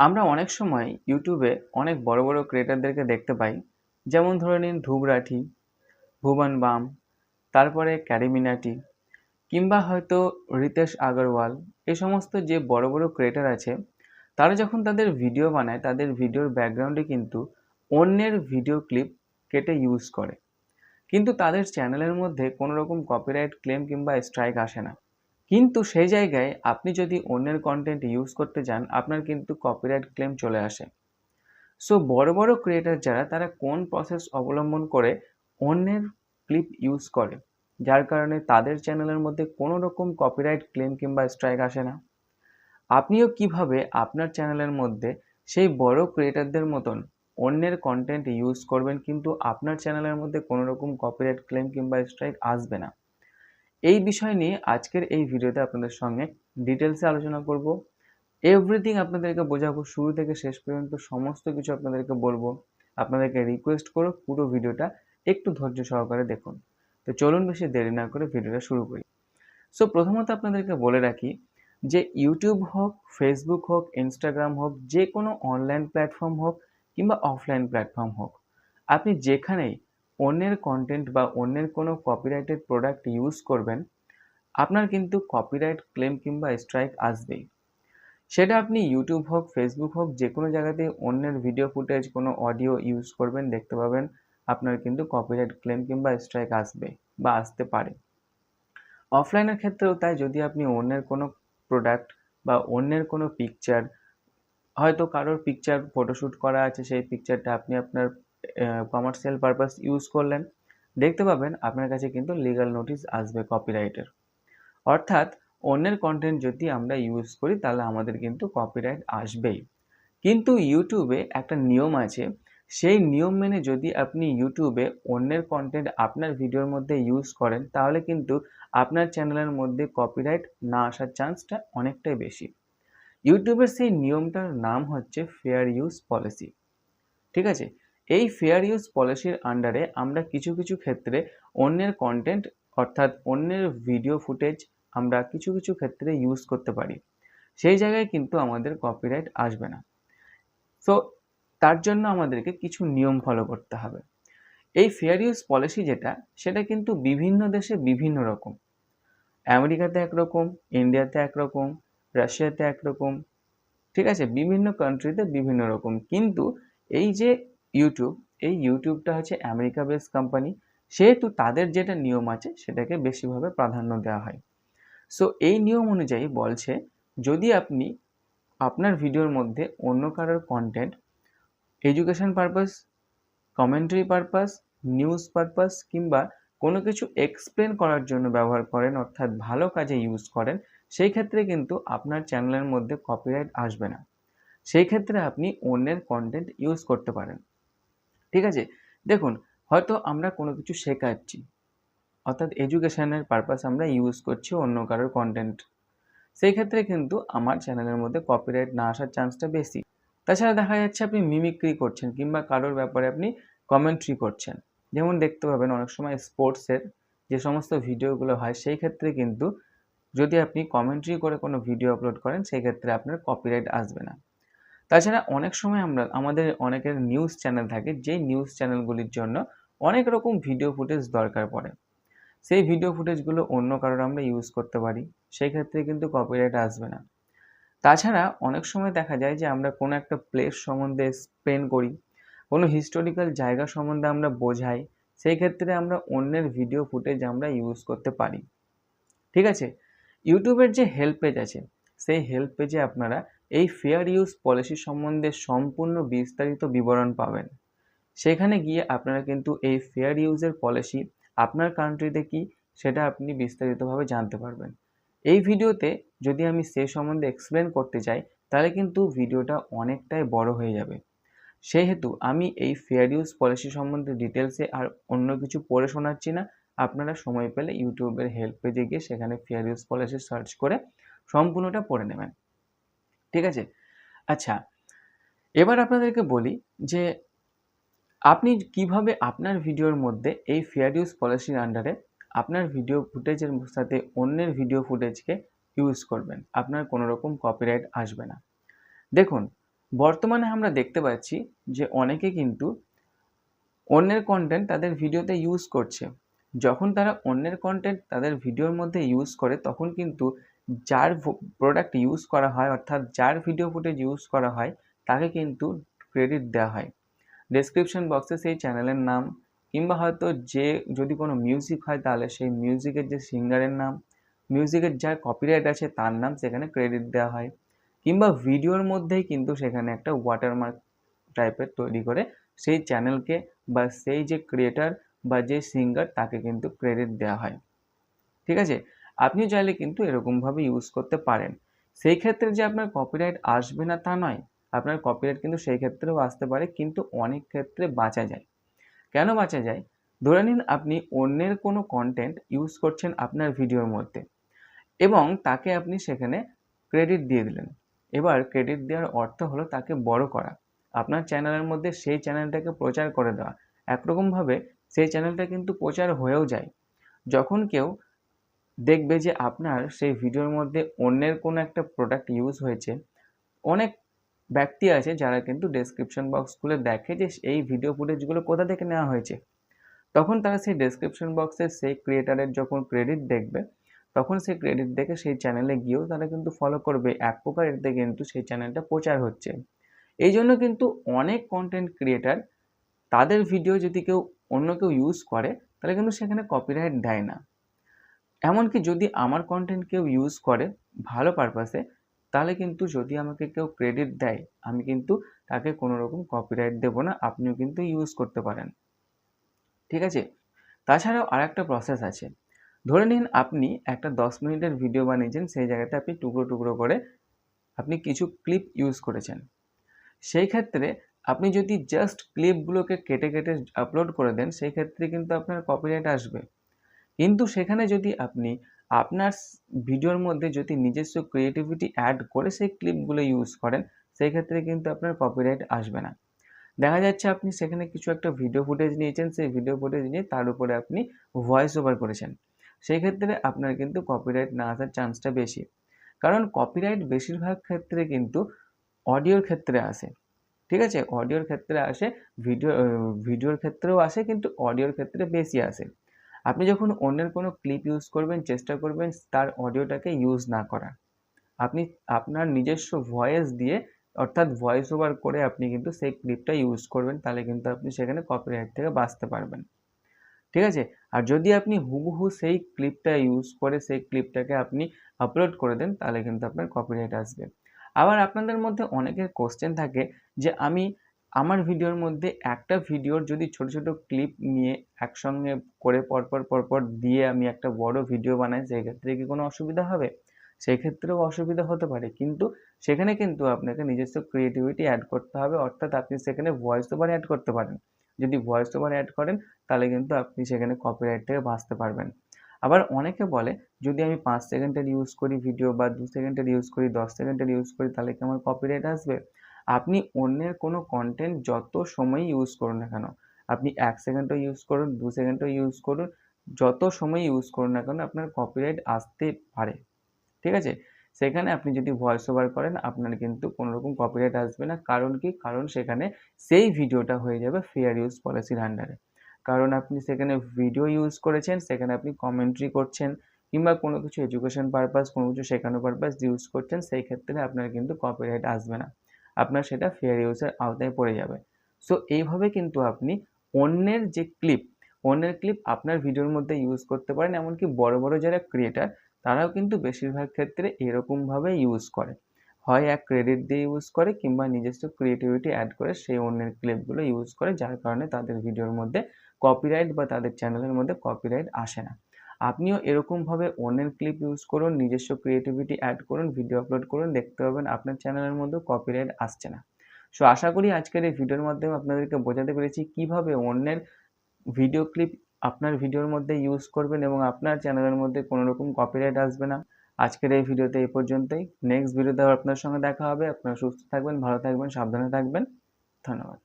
আমরা অনেক সময় ইউটিউবে অনেক বড় বড় ক্রিয়েটরদেরকে দেখতে পাই। যেমন ধরে নিন ধ্রুব রাঠি, ভুবন বাম, তারপরে ক্যারিমিনাটি কিংবা হয়তো রিতেশ আগরওয়াল। এই সমস্ত যে বড় বড় ক্রিয়েটর আছে, তারা যখন তাদের ভিডিও বানায় তাদের ভিডিওর ব্যাকগ্রাউন্ডে কিন্তু অন্যের ভিডিও ক্লিপ কেটে ইউজ করে। কিন্তু তাদের চ্যানেলের মধ্যে কোনো রকম কপিরাইট ক্লেম কিংবা স্ট্রাইক আসে না। কিন্তু সেই জায়গায় আপনি যদি অন্যের কন্টেন্ট ইউজ করতে যান, আপনার কিন্তু কপিরাইট ক্লেম চলে আসে। সো বড় বড় ক্রিয়েটর যারা, তারা কোন প্রসেস অবলম্বন করে অন্যের ক্লিপ ইউজ করে, যার কারণে তাদের চ্যানেলের মধ্যে কোনো রকম কপিরাইট ক্লেম কিংবা স্ট্রাইক আসে না। আপনিও কিভাবে আপনার চ্যানেলের মধ্যে সেই বড় ক্রিয়েটরদের মতন অন্যের কন্টেন্ট ইউজ করবেন, কিন্তু আপনার চ্যানেলের মধ্যে কোনো রকম কপিরাইট ক্লেম কিংবা স্ট্রাইক আসবে না, এই বিষয় নিয়ে আজকের এই ভিডিওতে আপনাদের সঙ্গে ডিটেলসে আলোচনা করব। এভরিথিং আপনাদেরকে বোঝাবো, শুরু থেকে শেষ পর্যন্ত সমস্ত কিছু আপনাদেরকে বলবো। আপনাদেরকে রিকোয়েস্ট করো পুরো ভিডিওটা একটু ধৈর্য সহকারে দেখুন। তো চলুন বেশি দেরি না করে ভিডিওটা শুরু করি। সো প্রথমত আপনাদেরকে বলে রাখি যে ইউটিউব হোক, ফেসবুক হোক, ইনস্টাগ্রাম হোক, যে কোনো অনলাইন প্ল্যাটফর্ম হোক কিংবা অফলাইন প্ল্যাটফর্ম হোক, আপনি যেখানেই অন্যের কন্টেন্ট বা অন্যের কোনো কপিরাইটেড প্রোডাক্ট ইউজ করবেন, আপনার কিন্তু কপিরাইট ক্লেম কিংবা স্ট্রাইক আসবেই। সেটা আপনি ইউটিউব হোক, ফেসবুক হোক, যে কোনো জায়গাতে অন্যের ভিডিও ফুটেজ, কোনো অডিও ইউজ করবেন, দেখতে পাবেন আপনার কিন্তু কপিরাইট ক্লেম কিংবা স্ট্রাইক আসবে বা আসতে পারে। অফলাইনের ক্ষেত্রেও তাই। যদি আপনি অন্যের কোনো প্রোডাক্ট বা অন্যের কোনো পিকচার, হয়তো কারোর পিকচার ফটোশ্যুট করা আছে, সেই পিকচারটা আপনি আপনার কমার্শিয়াল পারপাস ইউজ করলেন, দেখতে পাবেন আপনার কাছে কিন্তু লিগ্যাল নোটিশ আসবে কপিরাইটের। অর্থাৎ অন্যের কন্টেন্ট যদি আমরা ইউজ করি তাহলে আমাদের কিন্তু কপিরাইট আসবেই। কিন্তু ইউটিউবে একটা নিয়ম আছে, সেই নিয়ম মেনে যদি আপনি ইউটিউবে অন্যের কন্টেন্ট আপনার ভিডিওর মধ্যে ইউজ করেন, তাহলে কিন্তু আপনার চ্যানেলের মধ্যে কপিরাইট না আসার চান্সটা অনেকটাই বেশি। ইউটিউবের সেই নিয়মটার নাম হচ্ছে ফেয়ার ইউজ পলিসি। ঠিক আছে? এই ফেয়ার ইউজ পলিসির আন্ডারে আমরা কিছু কিছু ক্ষেত্রে অন্যের কন্টেন্ট, অর্থাৎ অন্যের ভিডিও ফুটেজ আমরা কিছু কিছু ক্ষেত্রে ইউজ করতে পারি। সেই জায়গায় কিন্তু আমাদের কপিরাইট আসবে না। সো তার জন্য আমাদেরকে কিছু নিয়ম ফলো করতে হবে। এই ফেয়ার ইউজ পলিসি যেটা, সেটা কিন্তু বিভিন্ন দেশে বিভিন্ন রকম। আমেরিকাতে একরকম, ইন্ডিয়াতে একরকম, রাশিয়াতে একরকম। ঠিক আছে? বিভিন্ন কান্ট্রিতে বিভিন্ন রকম। কিন্তু এই যে ইউটিউব, এই ইউটিউবটা হচ্ছে আমেরিকা বেস কোম্পানি, সেহেতু তাদের যেটা নিয়ম আছে সেটাকে বেশিভাবে প্রাধান্য দেওয়া হয়। সো এই নিয়ম অনুযায়ী বলছে, যদি আপনি আপনার ভিডিওর মধ্যে অন্য কারোর content education purpose, commentary purpose, news purpose কিংবা কোনো কিছু এক্সপ্লেন করার জন্য ব্যবহার করেন, অর্থাৎ ভালো কাজে ইউজ করেন, সেই ক্ষেত্রে কিন্তু আপনার চ্যানেলের মধ্যে কপিরাইট আসবে না। সেই ক্ষেত্রে আপনি অন্যের কন্টেন্ট ইউজ করতে পারেন। ঠিক আছে? দেখুন, হয়তো আমরা কোনো কিছু শেখাচ্ছি, অর্থাৎ এডুকেশনের পারপাস আমরা ইউজ করছি অন্য কারোর কন্টেন্ট, সেই ক্ষেত্রে কিন্তু আমার চ্যানেলের মধ্যে কপিরাইট না আসার চান্সটা বেশি। তাছাড়া দেখা যাচ্ছে আপনি মিমিক্রি করছেন কিংবা কারোর ব্যাপারে আপনি কমেন্ট্রি করছেন। যেমন দেখতে পাবেন অনেক সময় স্পোর্টসের যে সমস্ত ভিডিওগুলো হয়, সেই ক্ষেত্রে কিন্তু যদি আপনি কমেন্ট্রি করে কোনো ভিডিও আপলোড করেন, সেই ক্ষেত্রে আপনার কপিরাইট আসবে না। তাছাড়া অনেক সময় আমাদের অনেকের নিউজ চ্যানেল থাকে, যেই নিউজ চ্যানেলগুলির জন্য অনেক রকম ভিডিও ফুটেজ দরকার পড়ে। সেই ভিডিও ফুটেজগুলো অন্য কারোর আমরা ইউজ করতে পারি, সেই ক্ষেত্রে কিন্তু কপিরাইট আসবে না। তাছাড়া অনেক সময় দেখা যায় যে আমরা কোনো একটা প্লেস সম্বন্ধে এক্সপ্লেন করি, কোনো হিস্টোরিক্যাল জায়গা সম্বন্ধে আমরা বোঝাই, সেই ক্ষেত্রে আমরা অন্যের ভিডিও ফুটেজ আমরা ইউজ করতে পারি। ঠিক আছে? ইউটিউবের যে হেল্প পেজ আছে, সেই হেল্প পেজে আপনারা এই ফেয়ার ইউজ পলিসি সম্বন্ধে সম্পূর্ণ বিস্তারিত বিবরণ পাবেন। সেখানে গিয়ে আপনারা কিন্তু এই ফেয়ার ইউজের পলিসি আপনার কান্ট্রিতে কি, সেটা আপনি বিস্তারিতভাবে জানতে পারবেন। এই ভিডিওতে যদি আমি সে সম্বন্ধে এক্সপ্লেন করতে চাই, তাহলে কিন্তু ভিডিওটা অনেকটাই বড় হয়ে যাবে। সেহেতু আমি এই ফেয়ার ইউজ পলিসি সম্বন্ধে ডিটেলসে আর অন্য কিছু পড়ে শোনাচ্ছি না। আপনারা সময় পেলে ইউটিউবের হেল্প পেজে গিয়ে সেখানে ফেয়ার ইউজ পলিসি সার্চ করে সম্পূর্ণটা পড়ে নেবেন। ঠিক আছে? আচ্ছা, এবার আপনাদেরকে বলি যে আপনি কিভাবে আপনার ভিডিওর মধ্যে এই ফেয়ার ইউজ পলিসির আন্ডারে আপনার ভিডিও ফুটেজের সাথে অন্যের ভিডিও ফুটেজকে ইউজ করবেন, আপনার কোনো রকম কপিরাইট আসবে না। দেখুন, বর্তমানে আমরা দেখতে পাচ্ছি যে অনেকে কিন্তু অন্যের কনটেন্ট তাদের ভিডিওতে ইউজ করছে। যখন তারা অন্যের কনটেন্ট তাদের ভিডিওর মধ্যে ইউজ করে তখন কিন্তু যার প্রোডাক্ট ইউজ করা হয় অর্থাৎ যার ভিডিও ফুটেজ ইউজ করা হয় তাকে কিন্তু ক্রেডিট দেওয়া হয়। ডেসক্রিপশন বক্সে সেই চ্যানেলের নাম কিংবা হয়তো যে যদি কোনো মিউজিক হয় তাহলে সেই মিউজিকের যে সিঙ্গারের নাম, মিউজিকের যার কপিরাইট আছে তার নাম সেখানে ক্রেডিট দেওয়া হয়। কিংবা ভিডিওর মধ্যেই কিন্তু সেখানে একটা ওয়াটারমার্ক টাইপের তৈরি করে সেই চ্যানেলকে বা সেই যে ক্রিয়েটার বা যে সিঙ্গার তাকে কিন্তু ক্রেডিট দেওয়া হয়। ঠিক আছে? আপনি চাইলে কিন্তু এরকমভাবে ইউজ করতে পারেন। সেই ক্ষেত্রে যে আপনার কপিরাইট আসবে না তা নয়। আপনার কপিরাইট কিন্তু সেই ক্ষেত্রেও আসতে পারে, কিন্তু অনেক ক্ষেত্রে বাঁচা যায়। কেন বাঁচা যায়? ধরে নিন আপনি অন্যের কোনো কনটেন্ট ইউজ করছেন আপনার ভিডিওর মধ্যে এবং তাকে আপনি সেখানে ক্রেডিট দিয়ে দিলেন। এবার ক্রেডিট দেওয়ার অর্থ হলো তাকে বড় করা। আপনার চ্যানেলের মধ্যে সেই চ্যানেলটাকে প্রচার করে দেওয়া। একরকমভাবে সেই চ্যানেলটা কিন্তু প্রচার হয়েও যায়। যখন কেউ দেখবে যে আপনার সেই ভিডিওর মধ্যে অন্যের কোনো একটা প্রোডাক্ট ইউজ হয়েছে, অনেক ব্যক্তি আছে যারা কিন্তু ডেসক্রিপশন বক্স খুলে দেখে যে এই ভিডিও ফুটেজগুলো কোথা থেকে নেওয়া হয়েছে। তখন তারা সেই ডেসক্রিপশন বক্সে সেই ক্রিয়েটারের যখন ক্রেডিট দেখবে, তখন সেই ক্রেডিট দেখে সেই চ্যানেলে গিয়েও তারা কিন্তু ফলো করবে। এক প্রকার এতে কিন্তু সেই চ্যানেলটা প্রচার হচ্ছে। এই জন্য কিন্তু অনেক কন্টেন্ট ক্রিয়েটার তাদের ভিডিও যদি অন্য কেউ ইউজ করে তাহলে কিন্তু সেখানে কপিরাইট দেয় না। এমনকি যদি আমার কন্টেন্ট কেউ ইউজ করে ভালো পারপাসে, তাহলে কিন্তু যদি আমাকে কেউ ক্রেডিট দেয় আমি কিন্তু তাকে কোনো রকম কপিরাইট দেবো না, আপনিও কিন্তু ইউজ করতে পারেন। ঠিক আছে? তাছাড়াও আরেকটা প্রসেস আছে। ধরে নিন আপনি একটা 10 মিনিটের ভিডিও বানিয়েছেন, সেই জায়গাতে আপনি টুকরো টুকরো করে আপনি কিছু ক্লিপ ইউজ করেছেন। সেই ক্ষেত্রে আপনি যদি জাস্ট ক্লিপগুলোকে কেটে কেটে আপলোড করে দেন, সেই ক্ষেত্রে কিন্তু আপনার কপিরাইট আসবে। কিন্তু সেখানে যদি আপনি আপনার ভিডিওর মধ্যে যদি নিজস্ব ক্রিয়েটিভিটি অ্যাড করে সেই ক্লিপগুলো ইউজ করেন, সেই ক্ষেত্রে কিন্তু আপনার কপিরাইট আসবে না। দেখা যাচ্ছে আপনি সেখানে কিছু একটা ভিডিও ফুটেজ নিয়েছেন, সেই ভিডিও ফুটেজ নিয়ে তার উপরে আপনি ভয়েস ওভার করেছেন। সেই ক্ষেত্রে আপনার কিন্তু কপিরাইট না আসার চান্সটা বেশি। কারণ কপিরাইট বেশিরভাগ ক্ষেত্রে কিন্তু অডিওর ক্ষেত্রে আসে। ঠিক আছে? অডিওর ক্ষেত্রে আসে, ভিডিওর ক্ষেত্রেও আসে, কিন্তু অডিওর ক্ষেত্রে বেশি আসে। আপনি যখন অন্যের কোনো ক্লিপ ইউজ করবেন চেষ্টা করবেন তার অডিওটাকে ইউজ না করার। আপনি আপনার নিজস্ব ভয়েস দিয়ে অর্থাৎ ভয়েস ওভার করে আপনি কিন্তু সেই ক্লিপটা ইউজ করবেন, তাহলে কিন্তু আপনি সেখানে কপিরাইট থেকে বাঁচতে পারবেন। ঠিক আছে? আর যদি আপনি হুবহু সেই ক্লিপটা ইউজ করে সেই ক্লিপটাকে আপনি আপলোড করে দেন তাহলে কিন্তু আপনার কপিরাইট আসবে। আবার আপনাদের মধ্যে অনেকের কোয়েশ্চেন থাকে যে আমার ভিডিওর মধ্যে একটা ভিডিওর যদি ছোট, ছোট ক্লিপ নিয়ে একসঙ্গে করে পরপর দিয়ে আমি একটা বড় ভিডিও বানাই, সেক্ষেত্রে কি কোনো অসুবিধা হবে? সেক্ষেত্রেও অসুবিধা হতে পারে, কিন্তু সেখানে কিন্তু আপনাকে নিজস্ব ক্রিয়েটিভিটি অ্যাড করতে হবে, অর্থাৎ আপনি সেখানে ভয়েস ওভার অ্যাড করতে পারেন। যদি ভয়েস ওভার অ্যাড করেন তাহলে কিন্তু আপনি সেখানে কপিরাইট থেকে বাঁচতে পারবেন। আবার অনেকে বলে যদি আমি 5 সেকেন্ডের ইউজ করি ভিডিও বা 2 সেকেন্ডের ইউজ করি, 10 সেকেন্ডের ইউজ করি তাহলে কি আমার কপিরাইট আসবে? আপনি অন্যের কোনো কনটেন্ট যত সময়ই ইউজ করুন না কেন, আপনি 1 সেকেন্ডও ইউজ করুন, 2 সেকেন্ডও ইউজ করুন, যত সময় ইউজ করুন না কেন আপনার কপিরাইট আসতে পারে। ঠিক আছে? সেখানে আপনি যদি ভয়েস ওভার করেন আপনার কিন্তু কোনো রকম কপিরাইট আসবে না। কারণ কি? কারণ সেখানে সেই ভিডিওটা হয়ে যাবে ফেয়ার ইউজ পলিসির আন্ডারে। কারণ আপনি সেখানে ভিডিও ইউজ করেছেন, সেখানে আপনি কমেন্ট্রি করছেন কিংবা কোনো কিছু এডুকেশন পারপাস, কোনো কিছু শেখানোর পারপাস ইউজ করছেন, সেই ক্ষেত্রে আপনার কিন্তু কপিরাইট আসবে না। আপনার সেটা ফেয়ার ইউজের আওতায় পড়ে যাবে। সো এইভাবে কিন্তু আপনি অন্যের যে ক্লিপ, অন্যের ক্লিপ আপনার ভিডিওর মধ্যে ইউজ করতে পারেন। এমনকি বড়, বড় যারা ক্রিয়েটার তারাও কিন্তু বেশিরভাগ ক্ষেত্রে এরকমভাবে ইউজ করে। হয় এক ক্রেডিট দিয়ে ইউজ করে কিংবা নিজস্ব ক্রিয়েটিভিটি অ্যাড করে সেই অন্যের ক্লিপগুলো ইউজ করে, যার কারণে তাদের ভিডিওর মধ্যে কপিরাইট বা তাদের চ্যানেলের মধ্যে কপিরাইট আসে না। আপনিও এরকমভাবে অন্যের ক্লিপ ইউজ করুন, নিজস্ব ক্রিয়েটিভিটি অ্যাড করুন, ভিডিও আপলোড করুন, দেখতে পাবেন আপনার চ্যানেলের মধ্যেও কপিরাইট আসছে না। সো আশা করি আজকের এই ভিডিওর মাধ্যমে আপনাদেরকে বোঝাতে পেরেছি কিভাবে অন্যের ভিডিও ক্লিপ আপনার ভিডিওর মধ্যে ইউজ করবেন এবং আপনার চ্যানেলের মধ্যে কোনো রকম কপিরাইট আসবে না। আজকের এই ভিডিওতে এই পর্যন্তই। নেক্সট ভিডিওতে আবার আপনার সঙ্গে দেখা হবে। আপনারা সুস্থ থাকবেন, ভালো থাকবেন, সাবধানে থাকবেন। ধন্যবাদ।